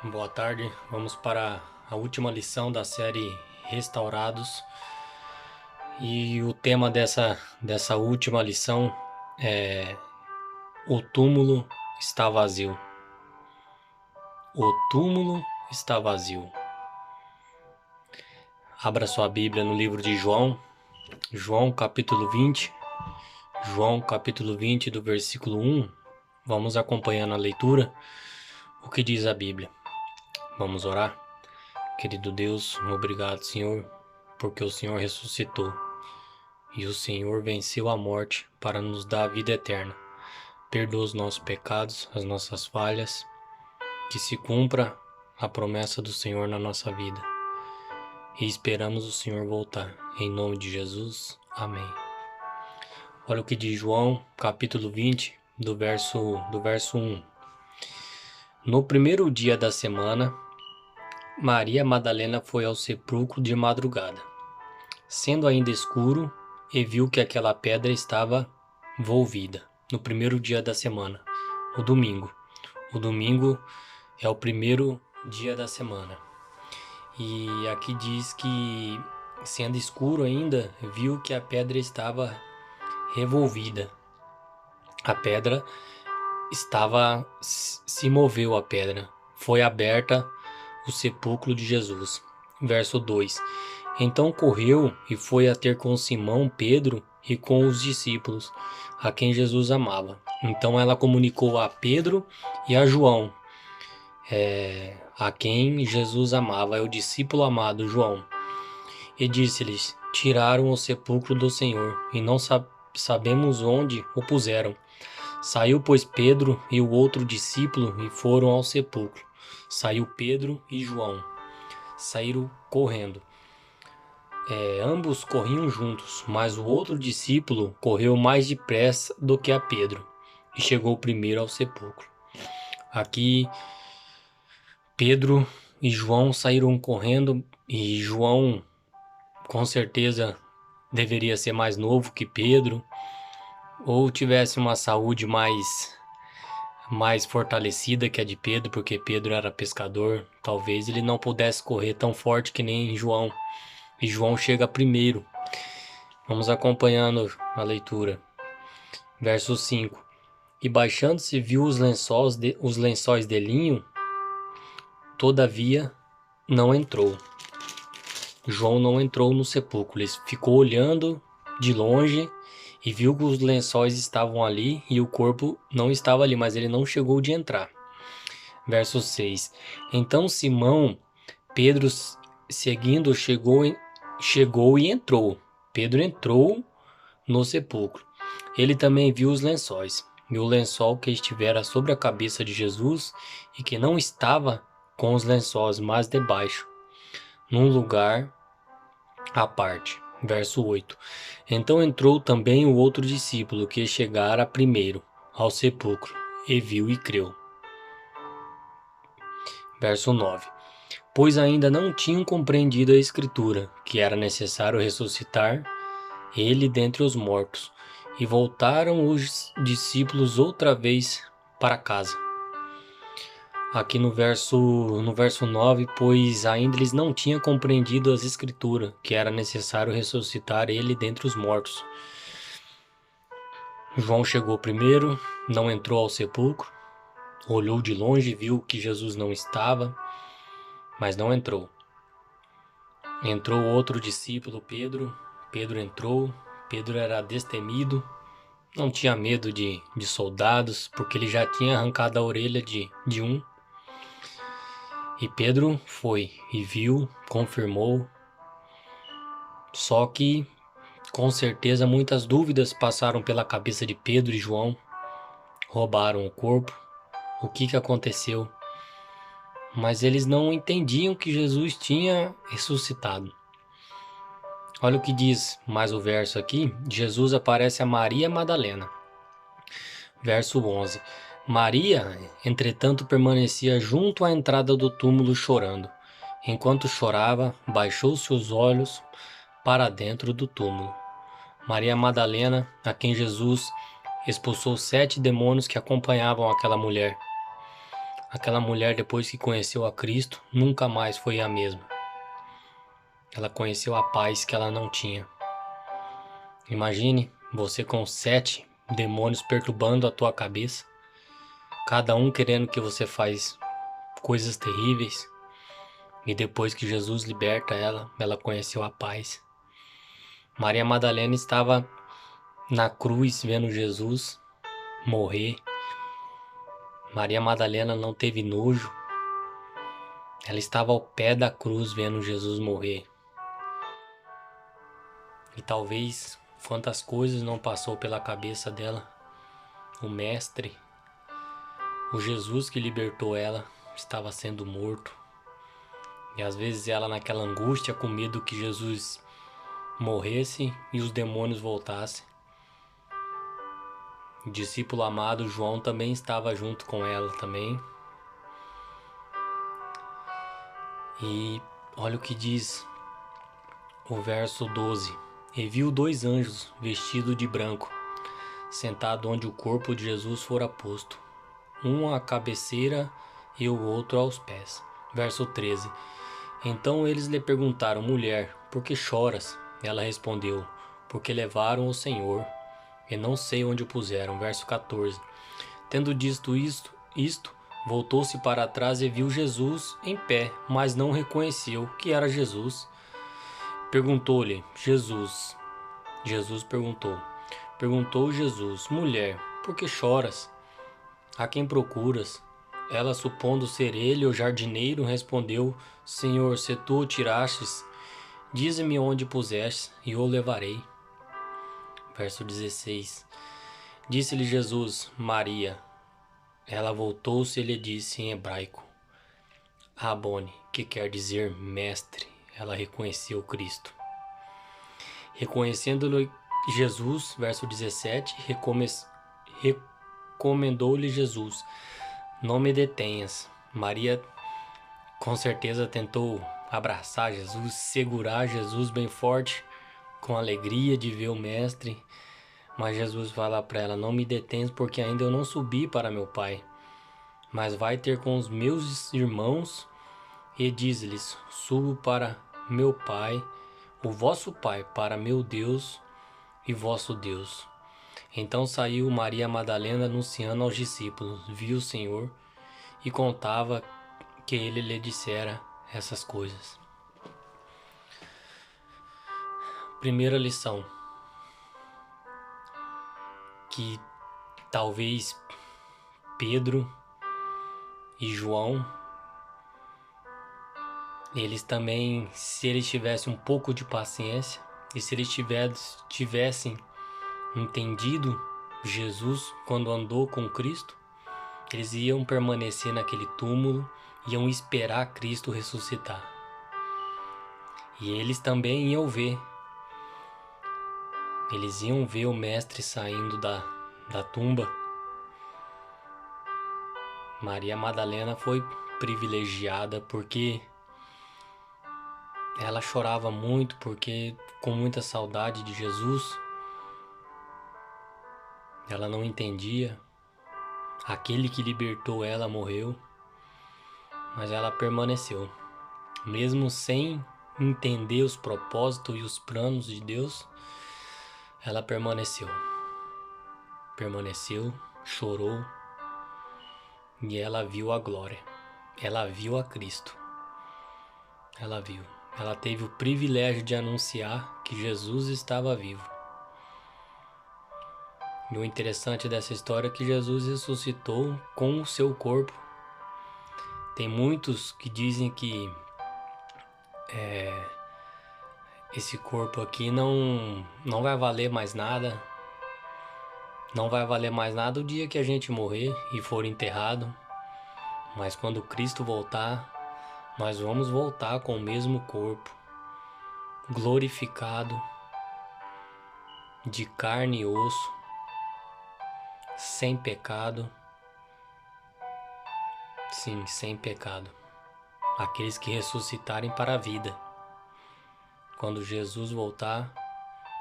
Boa tarde, vamos para a última lição da série Restaurados. E o tema dessa última lição é: o túmulo está vazio. O túmulo está vazio. Abra sua Bíblia no livro de João capítulo 20. João capítulo 20, do versículo 1. Vamos acompanhando a leitura. O que diz a Bíblia? Vamos orar? Querido Deus, obrigado, Senhor, porque o Senhor ressuscitou e o Senhor venceu a morte para nos dar a vida eterna. Perdoa os nossos pecados, as nossas falhas, que se cumpra a promessa do Senhor na nossa vida. E esperamos o Senhor voltar. Em nome de Jesus, amém. Olha o que diz João, capítulo 20, do verso 1. No primeiro dia da semana, Maria Madalena foi ao sepulcro de madrugada, sendo ainda escuro, e viu que aquela pedra estava volvida. No primeiro dia da semana, o domingo. O domingo é o primeiro dia da semana. E aqui diz que, sendo escuro ainda, viu que a pedra estava revolvida. A pedra se moveu a pedra. Foi aberta o sepulcro de Jesus. Verso 2. Então correu e foi a ter com Simão, Pedro e com os discípulos, a quem Jesus amava. Então ela comunicou a Pedro e a João, a quem Jesus amava, é o discípulo amado João. E disse-lhes: tiraram o sepulcro do Senhor, e não sabemos onde o puseram. Saiu, pois, Pedro e o outro discípulo e foram ao sepulcro. Saiu Pedro e João. Saíram correndo. Ambos corriam juntos, mas o outro discípulo correu mais depressa do que a Pedro e chegou primeiro ao sepulcro. Aqui, Pedro e João saíram correndo, e João, com certeza, deveria ser mais novo que Pedro, ou tivesse uma saúde mais fortalecida que a de Pedro, porque Pedro era pescador. Talvez ele não pudesse correr tão forte que nem João. E João chega primeiro. Vamos acompanhando a leitura. Verso 5. E baixando-se viu os lençóis de linho, todavia não entrou. João não entrou no sepulcro, ele ficou olhando de longe e viu que os lençóis estavam ali e o corpo não estava ali, mas ele não chegou de entrar. Verso 6. Então Simão, Pedro seguindo, chegou e entrou. Pedro entrou no sepulcro. Ele também viu os lençóis, e o lençol que estivera sobre a cabeça de Jesus, e que não estava com os lençóis, mas debaixo, num lugar à parte. Verso 8. Então entrou também o outro discípulo, que chegara primeiro ao sepulcro, e viu e creu. Verso 9. Pois ainda não tinham compreendido a Escritura, que era necessário ressuscitar ele dentre os mortos. E voltaram os discípulos outra vez para casa. Aqui no verso 9, pois ainda eles não tinham compreendido as Escrituras, que era necessário ressuscitar ele dentre os mortos. João chegou primeiro, não entrou ao sepulcro, olhou de longe, viu que Jesus não estava, mas não entrou. Entrou outro discípulo, Pedro. Pedro entrou. Pedro era destemido, não tinha medo de soldados, porque ele já tinha arrancado a orelha de um. E Pedro foi e viu, confirmou. Só que, com certeza, muitas dúvidas passaram pela cabeça de Pedro e João. Roubaram o corpo. O que aconteceu? Mas eles não entendiam que Jesus tinha ressuscitado. Olha o que diz mais o verso aqui. Jesus aparece a Maria Madalena. Verso 11. Maria, entretanto, permanecia junto à entrada do túmulo chorando. Enquanto chorava, baixou seus olhos para dentro do túmulo. Maria Madalena, a quem Jesus expulsou 7 demônios que acompanhavam aquela mulher. Aquela mulher, depois que conheceu a Cristo, nunca mais foi a mesma. Ela conheceu a paz que ela não tinha. Imagine você com 7 demônios perturbando a tua cabeça, cada um querendo que você faz coisas terríveis. E depois que Jesus liberta ela, ela conheceu a paz. Maria Madalena estava na cruz vendo Jesus morrer. Maria Madalena não teve nojo. Ela estava ao pé da cruz vendo Jesus morrer. E talvez quantas coisas não passou pela cabeça dela. O Mestre, o Jesus que libertou ela, estava sendo morto. E às vezes ela naquela angústia, com medo que Jesus morresse e os demônios voltassem. O discípulo amado João também estava junto com ela também. E olha o que diz o verso 12. E viu 2 anjos vestidos de branco, sentado onde o corpo de Jesus fora posto, um à cabeceira e o outro aos pés. Verso 13. Então eles lhe perguntaram: mulher, por que choras? Ela respondeu: porque levaram o Senhor e não sei onde o puseram. Verso 14. Tendo dito isto, voltou-se para trás e viu Jesus em pé, mas não reconheceu que era Jesus. Perguntou-lhe Jesus. Perguntou Jesus: mulher, por que choras? A quem procuras? Ela, supondo ser ele o jardineiro, respondeu: Senhor, se tu o tirastes, dize-me onde puseste, e o levarei. Verso 16. Disse-lhe Jesus: Maria. Ela voltou-se e lhe disse em hebraico: Rabone, que quer dizer mestre. Ela reconheceu Cristo. Reconhecendo-lhe Jesus, verso 17, recomendou-lhe Jesus: não me detenhas. Maria com certeza tentou abraçar Jesus, segurar Jesus bem forte, com alegria de ver o Mestre. Mas Jesus fala para ela: não me detenhas, porque ainda eu não subi para meu Pai, mas vai ter com os meus irmãos e diz-lhes: subo para meu Pai, o vosso Pai, para meu Deus e vosso Deus. Então saiu Maria Madalena anunciando aos discípulos, viu o Senhor e contava que ele lhe dissera essas coisas. Primeira lição: que talvez Pedro e João, eles também, se eles tivessem um pouco de paciência e se eles tivessem entendido Jesus quando andou com Cristo, eles iam permanecer naquele túmulo, iam esperar Cristo ressuscitar. E eles também iam ver. Eles iam ver o Mestre saindo da tumba. Maria Madalena foi privilegiada porque ela chorava muito, porque com muita saudade de Jesus. Ela não entendia. Aquele que libertou ela morreu, mas ela permaneceu. Mesmo sem entender os propósitos e os planos de Deus, ela permaneceu. Permaneceu, chorou, e ela viu a glória. Ela viu a Cristo. Ela viu. Ela teve o privilégio de anunciar que Jesus estava vivo. E o interessante dessa história é que Jesus ressuscitou com o seu corpo. Tem muitos que dizem que esse corpo aqui não vai valer mais nada. Não vai valer mais nada o dia que a gente morrer e for enterrado. Mas quando Cristo voltar, nós vamos voltar com o mesmo corpo, glorificado, de carne e osso, sem pecado. Sim, sem pecado. Aqueles que ressuscitarem para a vida. Quando Jesus voltar,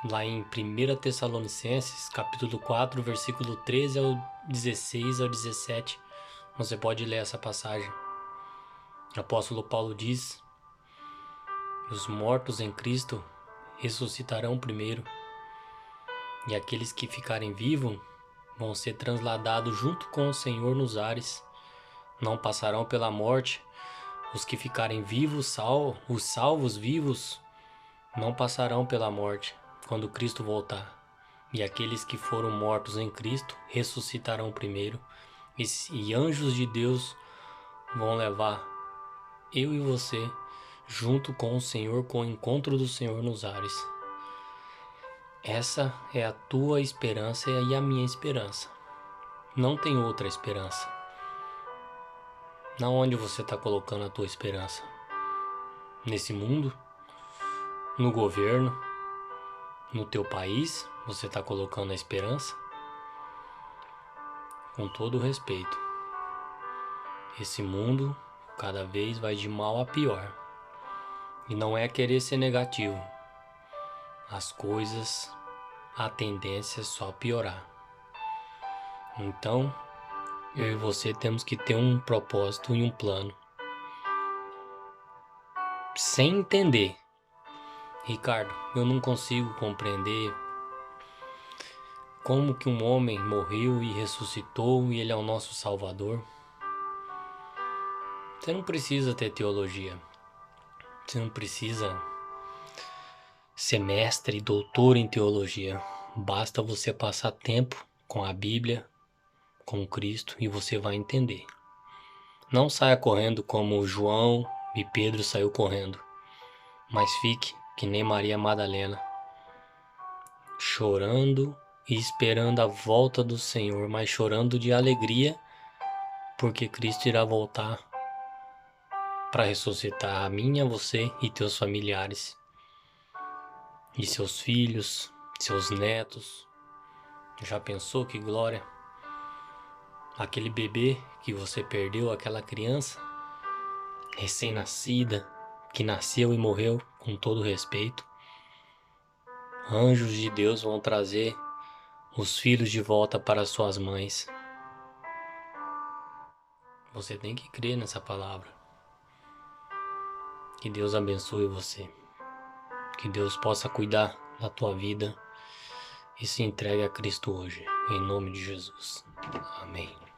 lá em 1 Tessalonicenses, capítulo 4, versículo 13 ao 16 ao 17, Você pode ler essa passagem. O apóstolo Paulo diz: os mortos em Cristo ressuscitarão primeiro, e aqueles que ficarem vivos vão ser transladados junto com o Senhor nos ares. Não passarão pela morte. Os que ficarem vivos, os salvos vivos, não passarão pela morte quando Cristo voltar. E aqueles que foram mortos em Cristo ressuscitarão primeiro. E anjos de Deus vão levar eu e você junto com o Senhor, com o encontro do Senhor nos ares. Essa é a tua esperança e a minha esperança. Não tem outra esperança. Na onde você está colocando a tua esperança? Nesse mundo? No governo? No teu país? Você está colocando a esperança? Com todo o respeito, esse mundo cada vez vai de mal a pior. E não é querer ser negativo. As coisas, a tendência é só piorar. Então, eu e você temos que ter um propósito e um plano. Sem entender. Ricardo, eu não consigo compreender como que um homem morreu e ressuscitou e ele é o nosso Salvador. Você não precisa ter teologia. Você não precisa ser mestre e doutor em teologia. Basta você passar tempo com a Bíblia, com Cristo, e você vai entender. Não saia correndo como João e Pedro saiu correndo, mas fique que nem Maria Madalena, chorando e esperando a volta do Senhor, mas chorando de alegria, porque Cristo irá voltar para ressuscitar a mim, a você e teus familiares, e seus filhos, seus netos. Já pensou que glória? Aquele bebê que você perdeu, aquela criança recém-nascida, que nasceu e morreu, com todo respeito. Anjos de Deus vão trazer os filhos de volta para suas mães. Você tem que crer nessa palavra. Que Deus abençoe você. Que Deus possa cuidar da tua vida e se entregue a Cristo hoje. Em nome de Jesus. Amém.